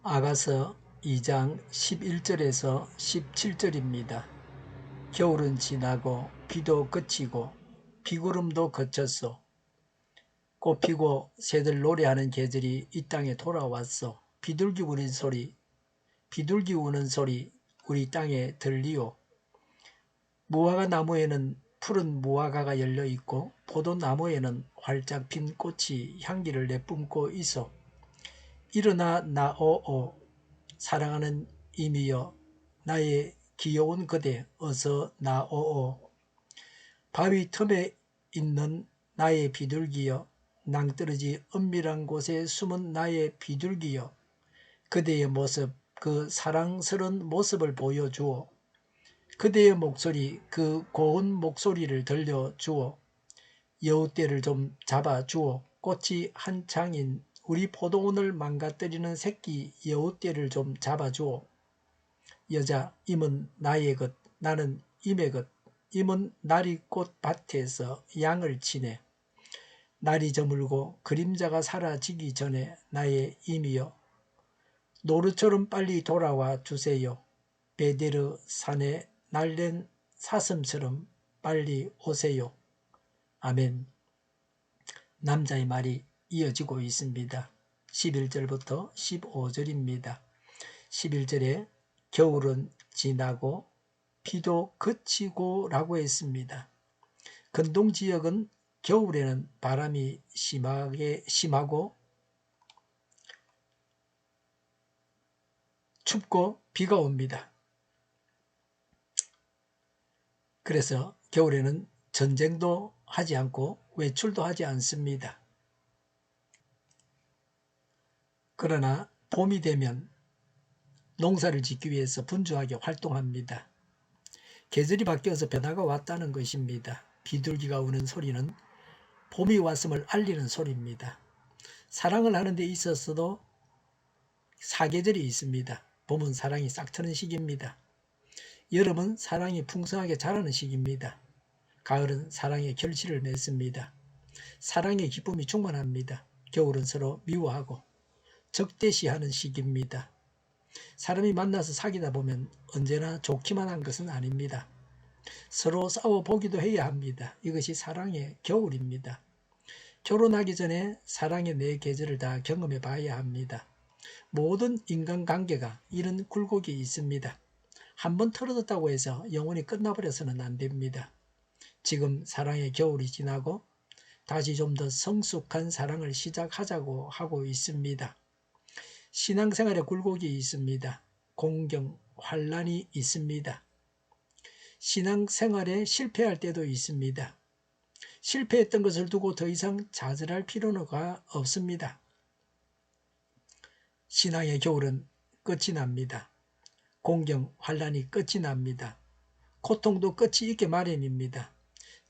아가서 2장 11절에서 17절입니다. 겨울은 지나고 비도 그치고 비구름도 그쳤소. 꽃피고 새들 노래하는 계절이 이 땅에 돌아왔소. 비둘기 우는 소리 우리 땅에 들리오. 무화과 나무에는 푸른 무화과가 열려있고 포도나무에는 활짝 핀 꽃이 향기를 내뿜고 있어. 일어나 나오오. 사랑하는 이미여, 나의 귀여운 그대 어서 나오오. 바위 틈에 있는 나의 비둘기여, 낭떠러지 은밀한 곳에 숨은 나의 비둘기여, 그대의 모습, 그 사랑스러운 모습을 보여주오. 그대의 목소리, 그 고운 목소리를 들려주오. 여우떼를 좀 잡아주오. 꽃이 한창인 우리 포도원을 망가뜨리는 새끼 여우떼를 좀 잡아주오. 여자, 임은 나의 것, 나는 임의 것. 임은 나리꽃 밭에서 양을 치네. 날이 저물고 그림자가 사라지기 전에 나의 임이여, 노루처럼 빨리 돌아와 주세요. 베데르 산에 날랜 사슴처럼 빨리 오세요. 아멘. 남자의 말이 이어지고 있습니다. 11절부터 15절입니다. 11절에 겨울은 지나고 비도 그치고 라고 했습니다. 근동 지역은 겨울에는 바람이 심하고 춥고 비가 옵니다. 그래서 겨울에는 전쟁도 하지 않고 외출도 하지 않습니다. 그러나 봄이 되면 농사를 짓기 위해서 분주하게 활동합니다. 계절이 바뀌어서 변화가 왔다는 것입니다. 비둘기가 우는 소리는 봄이 왔음을 알리는 소리입니다. 사랑을 하는 데 있어서도 사계절이 있습니다. 봄은 사랑이 싹 트는 시기입니다. 여름은 사랑이 풍성하게 자라는 시기입니다. 가을은 사랑의 결실을 맺습니다. 사랑의 기쁨이 충만합니다. 겨울은 서로 미워하고 적대시하는 시기입니다. 사람이 만나서 사귀다 보면 언제나 좋기만 한 것은 아닙니다. 서로 싸워보기도 해야 합니다. 이것이 사랑의 겨울입니다. 결혼하기 전에 사랑의 네 계절을 다 경험해 봐야 합니다. 모든 인간관계가 이런 굴곡이 있습니다. 한번 틀어졌다고 해서 영원히 끝나버려서는 안 됩니다. 지금 사랑의 겨울이 지나고 다시 좀 더 성숙한 사랑을 시작하자고 하고 있습니다. 신앙생활에 굴곡이 있습니다. 공경, 환난이 있습니다. 신앙생활에 실패할 때도 있습니다. 실패했던 것을 두고 더 이상 좌절할 필요는 없습니다. 신앙의 겨울은 끝이 납니다. 공경, 환난이 끝이 납니다. 고통도 끝이 있게 마련입니다.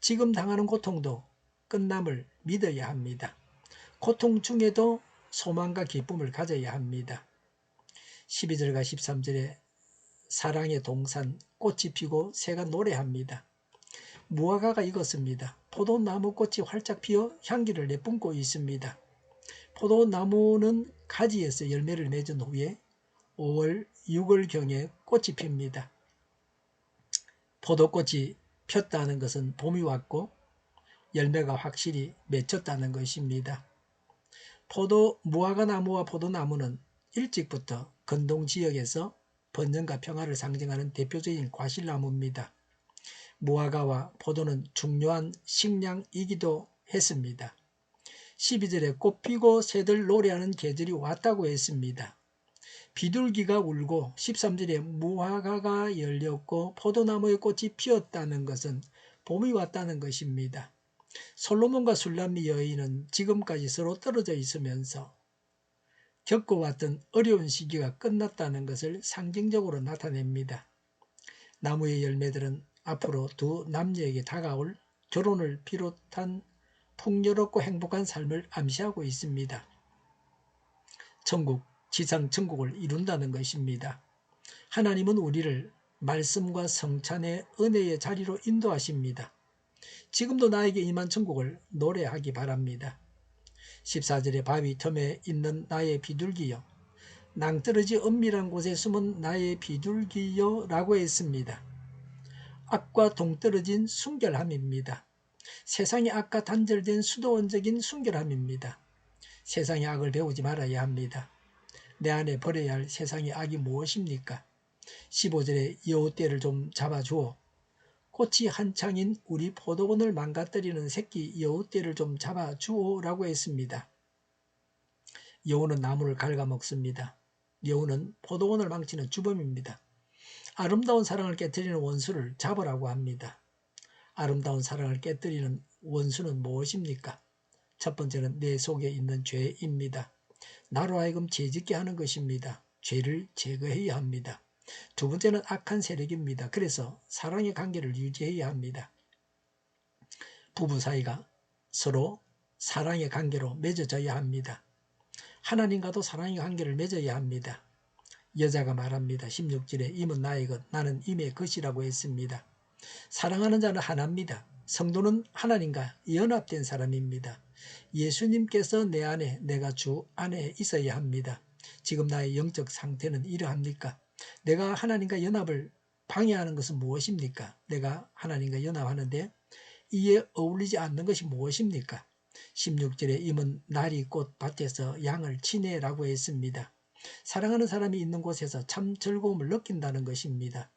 지금 당하는 고통도 끝남을 믿어야 합니다. 고통 중에도 소망과 기쁨을 가져야 합니다. 12절과 13절에 사랑의 동산, 꽃이 피고 새가 노래합니다. 무화과가 익었습니다. 포도나무 꽃이 활짝 피어 향기를 내뿜고 있습니다. 포도나무는 가지에서 열매를 맺은 후에 5월, 6월경에 꽃이 핍니다. 포도꽃이 폈다는 것은 봄이 왔고 열매가 확실히 맺혔다는 것입니다. 무화과 나무와 포도나무는 일찍부터 근동 지역에서 번영과 평화를 상징하는 대표적인 과실나무입니다. 무화과와 포도는 중요한 식량이기도 했습니다. 12절에 꽃피고 새들 노래하는 계절이 왔다고 했습니다. 비둘기가 울고 13절에 무화과가 열렸고 포도나무의 꽃이 피었다는 것은 봄이 왔다는 것입니다. 솔로몬과 술람미 여인은 지금까지 서로 떨어져 있으면서 겪어왔던 어려운 시기가 끝났다는 것을 상징적으로 나타냅니다. 나무의 열매들은 앞으로 두 남녀에게 다가올 결혼을 비롯한 풍요롭고 행복한 삶을 암시하고 있습니다. 천국, 지상 천국을 이룬다는 것입니다. 하나님은 우리를 말씀과 성찬의 은혜의 자리로 인도하십니다. 지금도 나에게 임한 천국을 노래하기 바랍니다. 14절에 바위 틈에 있는 나의 비둘기여, 낭떠러지 은밀한 곳에 숨은 나의 비둘기여 라고 했습니다. 악과 동떨어진 순결함입니다. 세상의 악과 단절된 수도원적인 순결함입니다. 세상의 악을 배우지 말아야 합니다. 내 안에 버려야 할 세상의 악이 무엇입니까? 15절에 여우떼를 좀 잡아주어 꽃이 한창인 우리 포도원을 망가뜨리는 새끼 여우떼를 좀 잡아주오라고 했습니다. 여우는 나무를 갉아먹습니다. 여우는 포도원을 망치는 주범입니다. 아름다운 사랑을 깨뜨리는 원수를 잡으라고 합니다. 아름다운 사랑을 깨뜨리는 원수는 무엇입니까? 첫 번째는 내 속에 있는 죄입니다. 나로 하여금 죄짓게 하는 것입니다. 죄를 제거해야 합니다. 두 번째는 악한 세력입니다. 그래서 사랑의 관계를 유지해야 합니다. 부부 사이가 서로 사랑의 관계로 맺어져야 합니다. 하나님과도 사랑의 관계를 맺어야 합니다. 여자가 말합니다. 16절에 임은 나의 것, 나는 임의 것이라고 했습니다. 사랑하는 자는 하나입니다. 성도는 하나님과 연합된 사람입니다. 예수님께서 내 안에, 내가 주 안에 있어야 합니다. 지금 나의 영적 상태는 이러합니까? 내가 하나님과 연합을 방해하는 것은 무엇입니까? 내가 하나님과 연합하는데 이에 어울리지 않는 것이 무엇입니까? 16절에 임은 날이 꽃 밭에서 양을 치네라고 했습니다. 사랑하는 사람이 있는 곳에서 참 즐거움을 느낀다는 것입니다.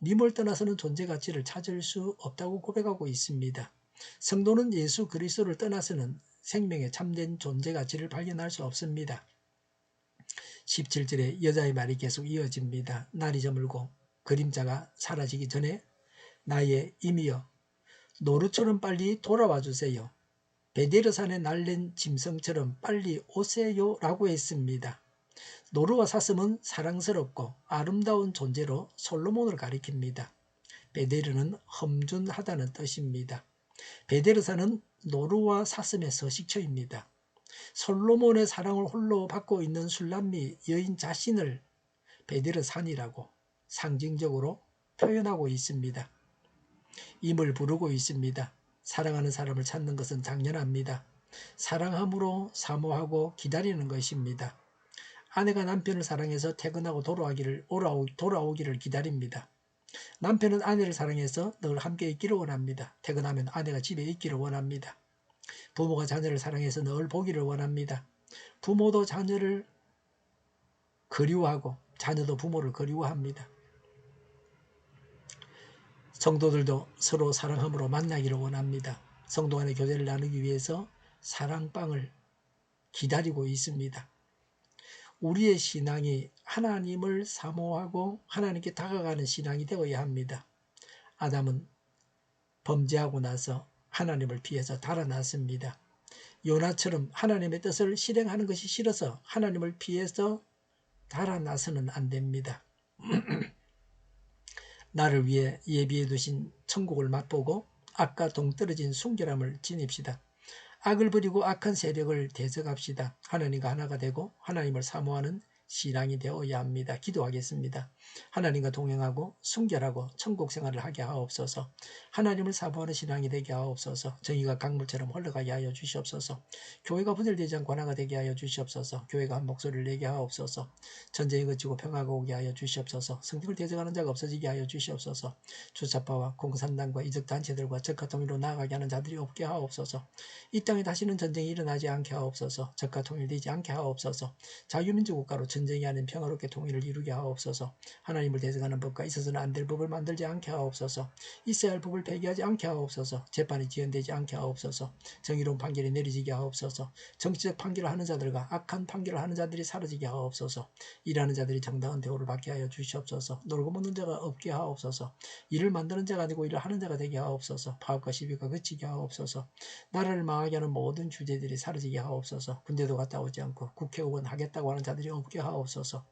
님을 떠나서는 존재 가치를 찾을 수 없다고 고백하고 있습니다. 성도는 예수 그리스도를 떠나서는 생명의 참된 존재 가치를 발견할 수 없습니다. 17절에 여자의 말이 계속 이어집니다. 날이 저물고 그림자가 사라지기 전에 나의 임이여 노루처럼 빨리 돌아와 주세요. 베데르산에 날랜 짐승처럼 빨리 오세요 라고 했습니다. 노루와 사슴은 사랑스럽고 아름다운 존재로 솔로몬을 가리킵니다. 베데르는 험준하다는 뜻입니다. 베데르산은 노루와 사슴의 서식처입니다. 솔로몬의 사랑을 홀로 받고 있는 술람미 여인 자신을 베데르산이라고 상징적으로 표현하고 있습니다. 임을 부르고 있습니다. 사랑하는 사람을 찾는 것은 당연합니다. 사랑함으로 사모하고 기다리는 것입니다. 아내가 남편을 사랑해서 퇴근하고 돌아오기를 기다립니다. 남편은 아내를 사랑해서 늘 함께 있기를 원합니다. 퇴근하면 아내가 집에 있기를 원합니다. 부모가 자녀를 사랑해서 늘 보기를 원합니다. 부모도 자녀를 그리워하고 자녀도 부모를 그리워합니다. 성도들도 서로 사랑함으로 만나기를 원합니다. 성도 간의 교제를 나누기 위해서 사랑방을 기다리고 있습니다. 우리의 신앙이 하나님을 사모하고 하나님께 다가가는 신앙이 되어야 합니다. 아담은 범죄하고 나서 하나님을 피해서 달아났습니다. 요나처럼 하나님의 뜻을 실행하는 것이 싫어서 하나님을 피해서 달아나서는 안 됩니다. 나를 위해 예비해 두신 천국을 맛보고 악과 동떨어진 순결함을 지닙시다. 악을 버리고 악한 세력을 대적합시다. 하나님과 하나가 되고 하나님을 사모하는 신앙이 되어야 합니다. 기도하겠습니다. 하나님과 동행하고 순결하고 천국 생활을 하게 하옵소서. 하나님을 사모하는 신앙이 되게 하옵소서. 정의가 강물처럼 흘러가게 하여 주시옵소서. 교회가 분열되지 않고 하나가 되게 하여 주시옵소서. 교회가 한 목소리를 내게 하옵소서. 전쟁이 그치고 평화가 오게 하여 주시옵소서. 성경을 대적하는 자가 없어지게 하여 주시옵소서. 주사파와 공산당과 이적단체들과 적화통일로 나아가게 하는 자들이 없게 하옵소서. 이 땅에 다시는 전쟁이 일어나지 않게 하옵소서. 적화통일되지 않게 하옵소서. 자유민주국가로 전쟁이 아닌 평화롭게 통일을 이루게 하옵소서. 하나님을 대적하는 법과 있어서는 안 될 법을 만들지 않게 하옵소서. 있어야 할 법을 폐기하지 않게 하옵소서. 재판이 지연되지 않게 하옵소서. 정의로운 판결이 내려지게 하옵소서. 정치적 판결을 하는 자들과 악한 판결을 하는 자들이 사라지게 하옵소서. 일하는 자들이 정당한 대우를 받게 하여 주시옵소서. 놀고 먹는 자가 없게 하옵소서. 일을 만드는 자가 아니고 일을 하는 자가 되게 하옵소서. 파업과 시비가 그치게 하옵소서. 나라를 망하게 하는 모든 주제들이 사라지게 하옵소서. 군대도 갔다 오지 않고 국회의원 하겠다고 하는 자들이 없게 하옵소서.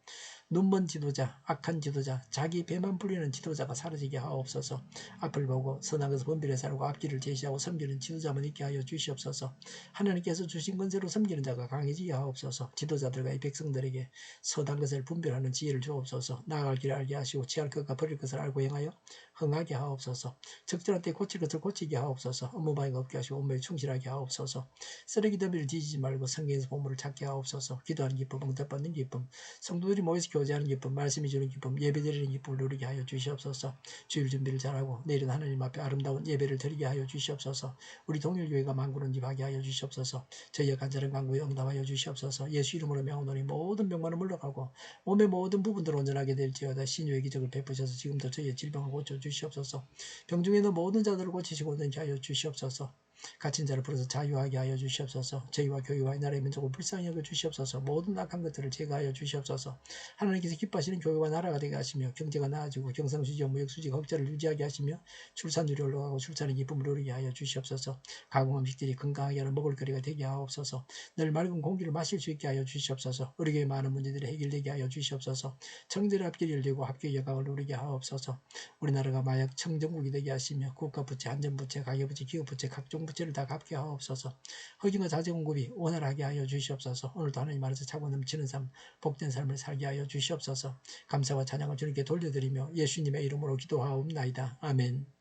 눈먼 지도자, 악한 지도자, 자기 배만 부리는 지도자가 사라지게 하옵소서. 앞을 보고 선한 것을 분별해 살고 앞길을 제시하고 섬기는 지도자만 있게 하여 주시옵소서. 하나님께서 주신 권세로 섬기는 자가 강해지게 하옵소서. 지도자들과 이 백성들에게 선한 것을 분별하는 지혜를 주옵소서. 나아갈 길을 알게 하시고 취할 것과 버릴 것을 알고 행하여 흥하게 하옵소서. 적절한 때 고칠 것을 고치게 하옵소서. 업무방해가 없게 하시고 업무에 충실하게 하옵소서. 쓰레기 더미를 뒤지지 말고 성경에서 보물을 찾게 하옵소서. 기도하는 기쁨, 응답받는 기쁨, 성도들이 모여서 교제하는 기쁨, 말씀이 주는 기쁨, 예배드리는 기쁨을 누리게 하여 주시옵소서. 주일 준비를 잘하고 내일은 하나님 앞에 아름다운 예배를 드리게 하여 주시옵소서. 우리 동일교회가 만구는 집하게 하여 주시옵소서. 저희의 간절한 간구에 응답하여 주시옵소서. 예수 이름으로 명하노니 모든 병만은 물러가고 몸의 모든 부분들 온전하게 될지어다. 신유의 기적을 베푸셔서 지금도 저희의 질병을 고쳐 주시옵소서. 병중에 있는 모든 자들을 고치시고 온전히 하여 주시옵소서. 갇힌 자를 풀어서 자유하게 하여 주시옵소서. 저희와 교회와 이 나라의 민족을 불쌍히 여겨 주시옵소서. 모든 악한 것들을 제거하여 주시옵소서. 하나님께서 기뻐하시는 교회와 나라가 되게 하시며 경제가 나아지고 경상수지와 무역수지가 흑자를 유지하게 하시며 출산율이 올라가고 출산의 기쁨을 누리게 하여 주시옵소서. 가공 음식들이 건강하게 하는 먹을거리가 되게 하옵소서. 늘 맑은 공기를 마실 수 있게 하여 주시옵소서. 우리 교회의 많은 문제들이 해결되게 하여 주시옵소서. 청들의 앞길이 열리고 합교의 여각을 누리게 하옵소서. 우리나라가 마약 청정국이 되게 하시며 국가부채, 안전부채, 가계부채, 기업부채, 각종 부채를 다 갚게 하옵소서. 허징과 자재공급이 원활하게 하여 주시옵소서. 오늘도 하나님 안에서 차고 넘치는 삶, 복된 삶을 살게 하여 주시옵소서. 감사와 찬양을 주님께 돌려드리며 예수님의 이름으로 기도하옵나이다. 아멘.